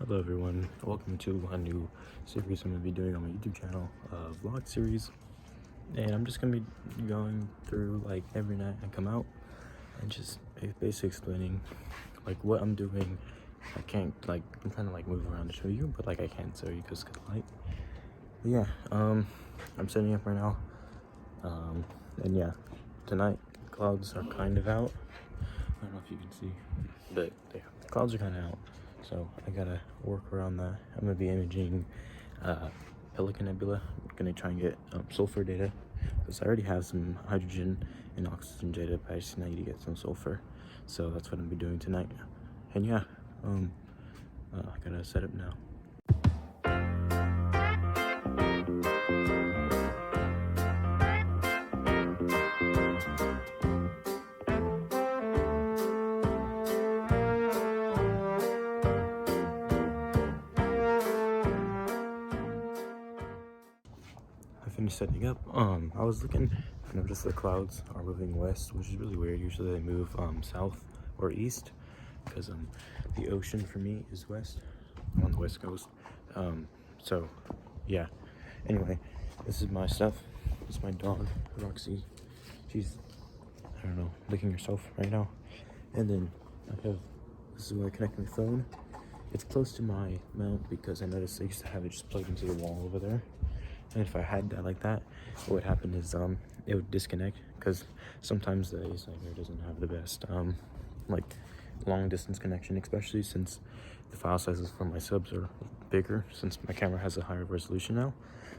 Hello everyone, welcome to a new series I'm going to be doing on my YouTube channel, vlog series. And I'm just going to be going through like every night I come out and just basically explaining like what I'm doing. I can't like, I'm trying to like move around to show you, but like I can't show you because of the light. But yeah, I'm setting up right now. And yeah, tonight clouds are kind of out. I don't know if you can see, but yeah, the clouds are kind of out. So I gotta work around that. I'm gonna be imaging Pelican Nebula. I'm gonna try and get sulfur data because I already have some hydrogen and oxygen data, but I just need to get some sulfur. So that's what I'm gonna be doing tonight. And yeah, I gotta set up now. I finished setting up. I was looking, I noticed the clouds are moving west, which is really weird. Usually they move south or east because the ocean for me is west. I'm on the west coast. So yeah. Anyway, this is my stuff. This is my dog, Roxy. She's, I don't know, licking herself right now. And then this is where I connect my phone. It's close to my mount because I noticed I used to have it just plugged into the wall over there. And if I had that like that, what would happen is it would disconnect because sometimes the ASIC doesn't have the best like long distance connection, especially since the file sizes for my subs are bigger since my camera has a higher resolution now.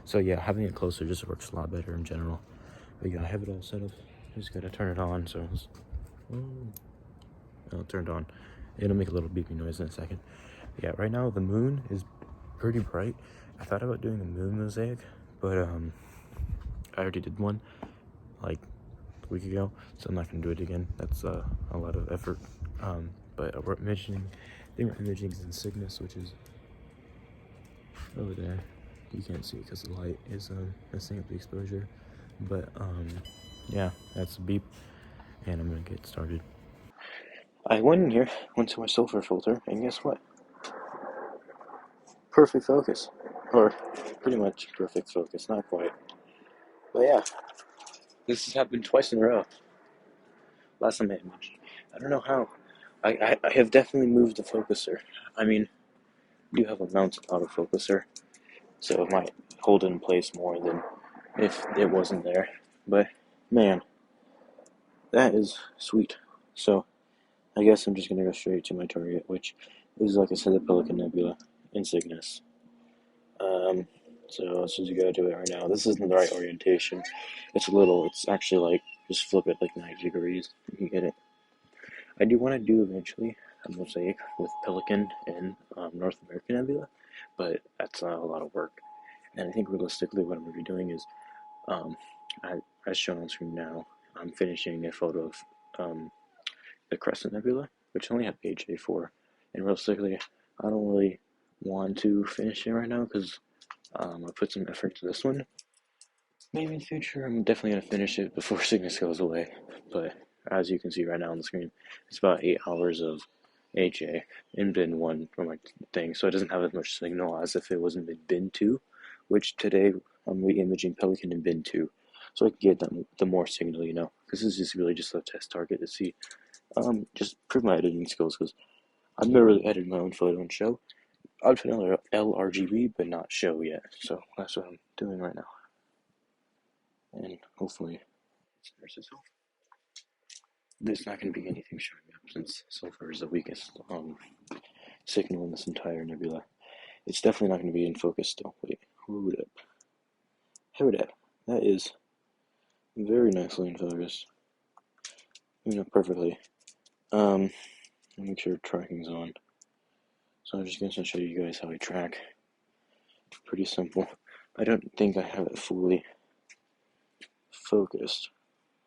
So yeah, having it closer just works a lot better in general. But yeah, I have it all set up. I just gotta turn it on. So it turned on. It'll make a little beeping noise in a second. Yeah, right now the moon is pretty bright. I thought about doing a moon mosaic, but I already did one like a week ago, so I'm not gonna do it again. That's a lot of effort. But we're imaging, I think we're imaging in Cygnus, which is over there. You can't see it because the light is messing up the exposure. But yeah, that's a beep, and I'm gonna get started. I went in here, went to my sulfur filter, and guess what? Perfect focus, or pretty much perfect focus, not quite. But yeah, this has happened twice in a row. Last time I imaged, I don't know how. I have definitely moved the focuser. I mean, you have a mounted autofocuser, so it might hold it in place more than if it wasn't there. But man, that is sweet. So I guess I'm just gonna go straight to my target, which is, like I said, the Pelican Nebula in Cygnus. So let's just go to it right now. This isn't the right orientation. It's actually like, just flip it like 90 degrees. You can get it. I do want to do eventually a mosaic with Pelican and North American Nebula, but that's a lot of work. And I think realistically what I'm going to be doing is, as shown on screen now, I'm finishing a photo of the Crescent Nebula, which only have page A4. And realistically, I don't really want to finish it right now because I put some effort to this one. Maybe in the future, I'm definitely going to finish it before Cygnus goes away. But as you can see right now on the screen, it's about 8 hours of HA in bin 1 for my thing, so it doesn't have as much signal as if it was in bin 2, which today I'm re-imaging Pelican in bin 2, so I can get the more signal, you know, because this is really just a test target to see, just prove my editing skills, because I've never really edited my own photo and show. I've done LRGB, but not show yet, so that's what I'm doing right now. And hopefully it centers itself. There's not going to be anything showing up since sulfur is the weakest signal in this entire nebula. It's definitely not going to be in focus still. Wait, hold up. Hold up. That is very nicely in focus. You know, perfectly. Make sure tracking's on. So I'm just going to show you guys how I track. Pretty simple. I don't think I have it fully focused.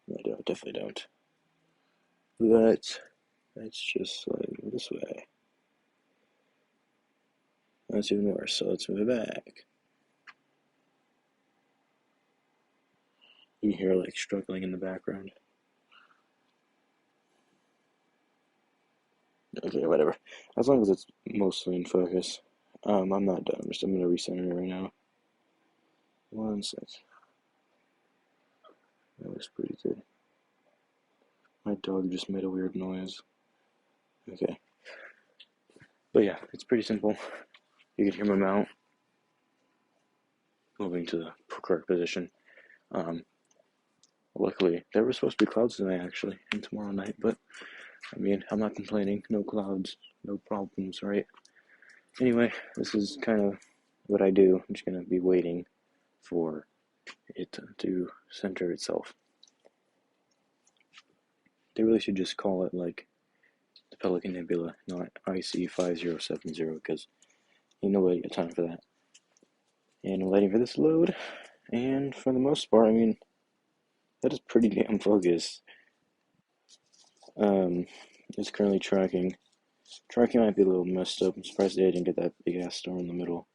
I definitely don't. But let's just like this way. That's even worse, so let's move it back. You hear like struggling in the background. Okay, whatever. As long as it's mostly in focus, I'm not done. I'm gonna recenter it right now. 1 sec. That looks pretty good. My dog just made a weird noise. Okay. But yeah, it's pretty simple. You can hear my mount moving to the correct position. Luckily, there were supposed to be clouds tonight, actually, and tomorrow night, but I mean, I'm not complaining. No clouds, no problems, right? Anyway, this is kind of what I do. I'm just gonna be waiting for it to center itself. They really should just call it like the Pelican Nebula, not IC5070, because ain't nobody got time for that. And I'm waiting for this to load, and for the most part, I mean, that is pretty damn focused. It's currently tracking. Tracking might be a little messed up. I'm surprised they didn't get that big ass star in the middle.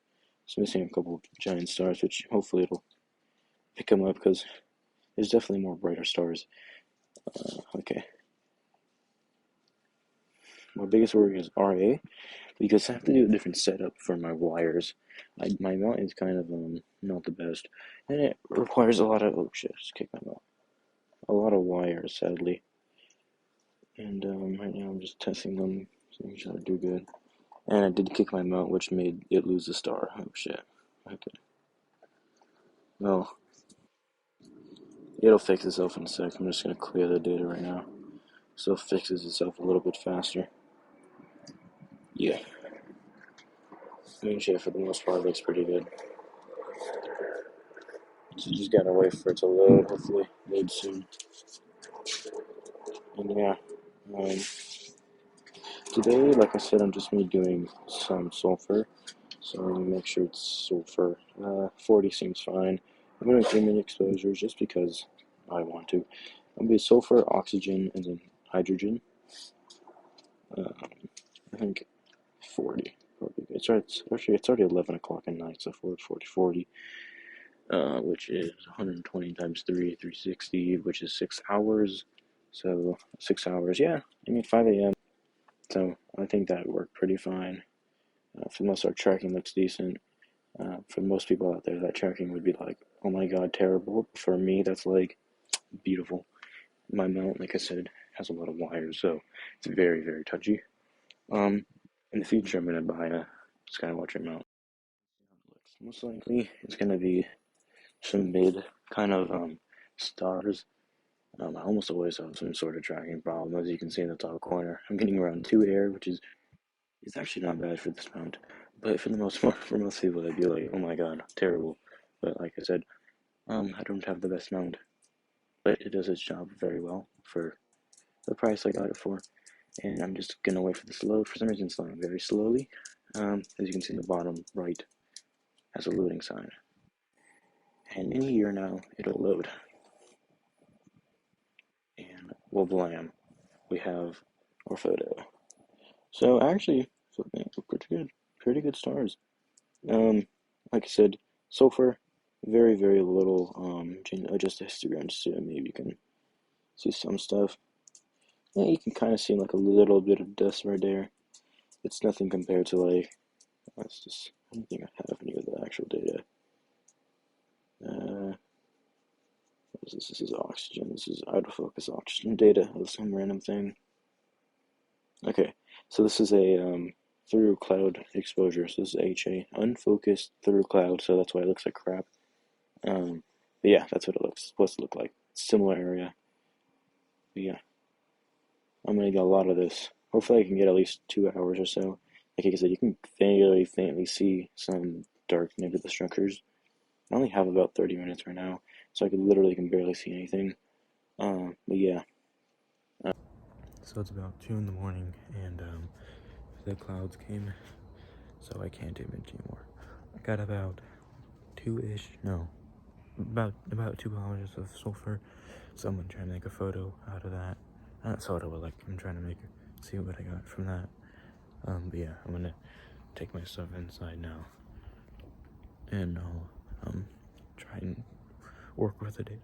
It's missing a couple giant stars, which hopefully it'll pick them up because there's definitely more brighter stars. Okay. My biggest worry is RA because I have to do a different setup for my wires. My mount is kind of not the best, and it requires a lot of just kick my mount. A lot of wires, sadly. And right now I'm just testing them, making sure I do good. And I did kick my mount, which made it lose a star. Oh shit. Okay. Well, it'll fix itself in a sec. I'm just gonna clear the data right now, so it fixes itself a little bit faster. Yeah. I mean, shit, for the most part, it looks pretty good. So just gotta wait for it to load. Hopefully, load soon. And yeah, um, today, like I said, I'm just gonna be doing some sulfur. So I'm gonna make sure it's sulfur. 40 seems fine. I'm gonna do 3-minute exposures just because I want to. I'm gonna do sulfur, oxygen, and then hydrogen. I think 40. It's already 11 o'clock at night, so 40, which is 120 times 3, 360, which is 6 hours. So 6 hours, yeah. I mean 5 a.m. So I think that worked pretty fine. For the most part, tracking looks decent. For most people out there, that tracking would be like, oh my god, terrible. For me, that's like beautiful. My mount, like I said, has a lot of wires, so it's very, very touchy. In the future, I'm gonna buy a Skywatcher mount. Most likely, it's gonna be some mid kind of stars. I almost always have some sort of tracking problem, as you can see in the top corner. I'm getting around 2 air, which is it's actually not bad for this mount. But for the most part, for most people, they'd be like, "Oh my god, terrible." But like I said, I don't have the best mount, but it does its job very well for the price I got it for. And I'm just gonna wait for this to load. For some reason, it's loading very slowly. As you can see in the bottom right, has a loading sign. And in a year now, it'll load. And well, blam, we have our photo. So actually, pretty good stars. Like I said, sulfur, very, very little. Just a histogram just so maybe you can see some stuff. Yeah, you can kind of see like a little bit of dust right there. It's nothing compared to like, let's just, I don't think I have any of the actual data. What is this? This is oxygen. This is out of focus oxygen data of some random thing. Okay, so this is a through cloud exposure. So this is HA, unfocused through cloud. So that's why it looks like crap. But yeah, that's what it looks supposed to look like. Similar area. But yeah, I'm gonna get a lot of this. Hopefully, I can get at least 2 hours or so. Like I said, you can faintly see some dark nebula structures. I only have about 30 minutes right now, so I can barely see anything. But yeah. So it's about 2 in the morning, and the clouds came, so I can't image anymore. I got about 2-ish, no, about 2 hours of sulfur. So I'm gonna try to make a photo out of that. Not photo, but like I'm trying to see what I got from that. But yeah, I'm gonna take my stuff inside now, and I'll try and work with it.